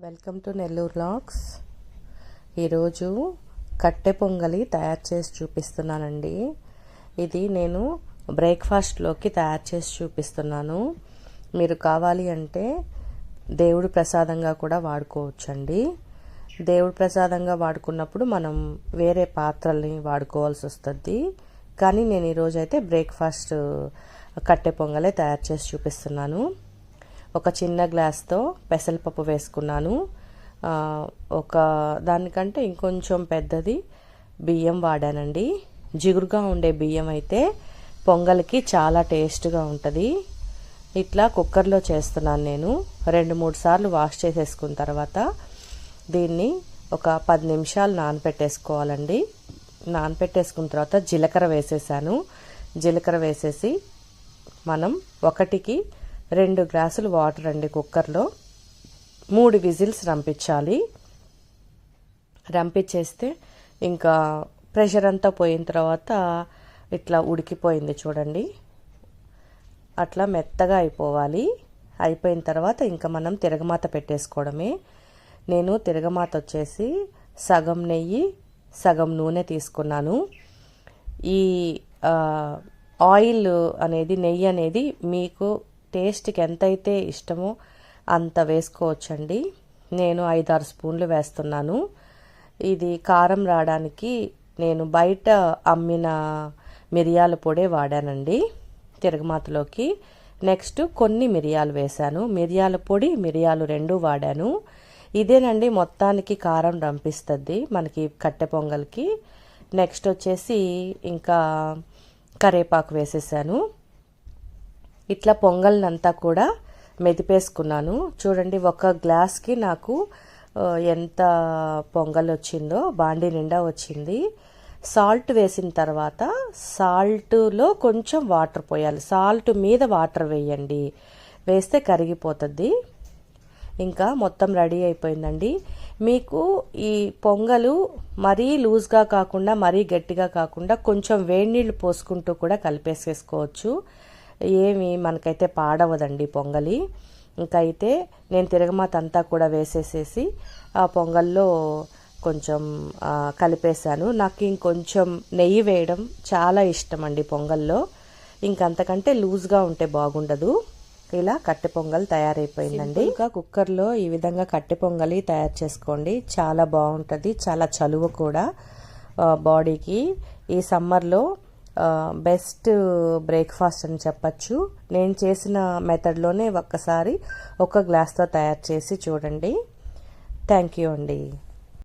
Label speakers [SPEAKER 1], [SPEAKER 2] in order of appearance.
[SPEAKER 1] Welcome to Nellore vlogs. ఈరోజు కట్టె పొంగలి తయారు చేసి చూపిస్తున్నానండి. ఇది నేను బ్రేక్ఫాస్ట్లోకి తయారు చేసి చూపిస్తున్నాను. మీరు కావాలి అంటే దేవుడి ప్రసాదంగా కూడా వాడుకోవచ్చండి. దేవుడి ప్రసాదంగా వాడుకున్నప్పుడు మనం వేరే పాత్రల్ని వాడుకోవాల్సి వస్తుంది. కానీ నేను ఈరోజు అయితే బ్రేక్ఫాస్ట్ కట్టె పొంగలే తయారు చేసి చూపిస్తున్నాను. ఒక చిన్న గ్లాస్తో పెసరపప్పు వేసుకున్నాను. ఒక దానికంటే ఇంకొంచెం పెద్దది బియ్యం వాడానండి. జిగురుగా ఉండే బియ్యం అయితే పొంగల్కి చాలా టేస్ట్గా ఉంటుంది. ఇట్లా కుక్కర్లో చేస్తున్నాను నేను. 2-3 సార్లు వాష్ చేసేసుకున్న తర్వాత దీన్ని ఒక 10 నిమిషాలు నానపెట్టేసుకోవాలండి. నానపెట్టేసుకున్న తర్వాత జీలకర్ర వేసేసాను. జీలకర్ర వేసేసి మనం 1కి 2 గ్లాసులు వాటర్ అండి. కుక్కర్లో 3 విజిల్స్ రంపించాలి. రంపించేస్తే ఇంకా ప్రెషర్ అంతా పోయిన తర్వాత ఇట్లా ఉడికిపోయింది చూడండి. అట్లా మెత్తగా అయిపోవాలి. అయిపోయిన తర్వాత ఇంకా మనం తిరగమాత పెట్టేసుకోవడమే. నేను తిరగమాత వచ్చేసి సగం నెయ్యి సగం నూనె తీసుకున్నాను. ఈ ఆయిల్ అనేది నెయ్యి అనేది మీకు టేస్ట్కి ఎంతైతే ఇష్టమో అంత వేసుకోవచ్చండి. నేను 5-6 స్పూన్లు వేస్తున్నాను. ఇది కారం రావడానికి నేను బయట అమ్మిన మిరియాల పొడే వాడానండి తిరగమాతలోకి. నెక్స్ట్ కొన్ని మిరియాలు వేశాను. మిరియాల పొడి మిరియాలు 2 వాడాను. ఇదేనండి మొత్తానికి కారం రంపిస్తుంది మనకి కట్టె పొంగల్కి. నెక్స్ట్ వచ్చేసి ఇంకా కరివేపాకు వేసేసాను. ఇట్లా పొంగల్నంతా కూడా మెదిపేసుకున్నాను. చూడండి, ఒక గ్లాస్కి నాకు ఎంత పొంగల్ వచ్చిందో బాండీ నిండా వచ్చింది. సాల్ట్ వేసిన తర్వాత సాల్ట్లో కొంచెం వాటర్ పోయాలి. సాల్ట్ మీద వాటర్ వేయండి, వేస్తే కరిగిపోతుంది. ఇంకా మొత్తం రెడీ అయిపోయిందండి. మీకు ఈ పొంగలు మరీ లూజ్గా కాకుండా మరీ గట్టిగా కాకుండా కొంచెం వేడి నీళ్ళు పోసుకుంటూ కూడా కలిపేసేసుకోవచ్చు. ఏమి మనకైతే పాడవదండి పొంగలి. ఇంకా అయితే నేను తిరగమాత అంతా కూడా వేసేసేసి ఆ పొంగల్లో కొంచెం కలిపేశాను. నాకు ఇంకొంచెం నెయ్యి వేయడం చాలా ఇష్టం అండి పొంగల్లో. ఇంకంతకంటే లూజ్గా ఉంటే బాగుండదు. ఇలా కట్టె పొంగల్ తయారైపోయిందండి. ఇంకా కుక్కర్లో ఈ విధంగా కట్టె పొంగలి తయారు చేసుకోండి. చాలా బాగుంటుంది. చాలా చలువ కూడా బాడీకి. ఈ సమ్మర్లో బెస్ట్ బ్రేక్ఫాస్ట్ అని చెప్పచ్చు. నేను చేసిన మెథడ్లోనే ఒక్కసారి ఒక గ్లాస్తో తయారు చేసి చూడండి. థ్యాంక్ యూ అండి.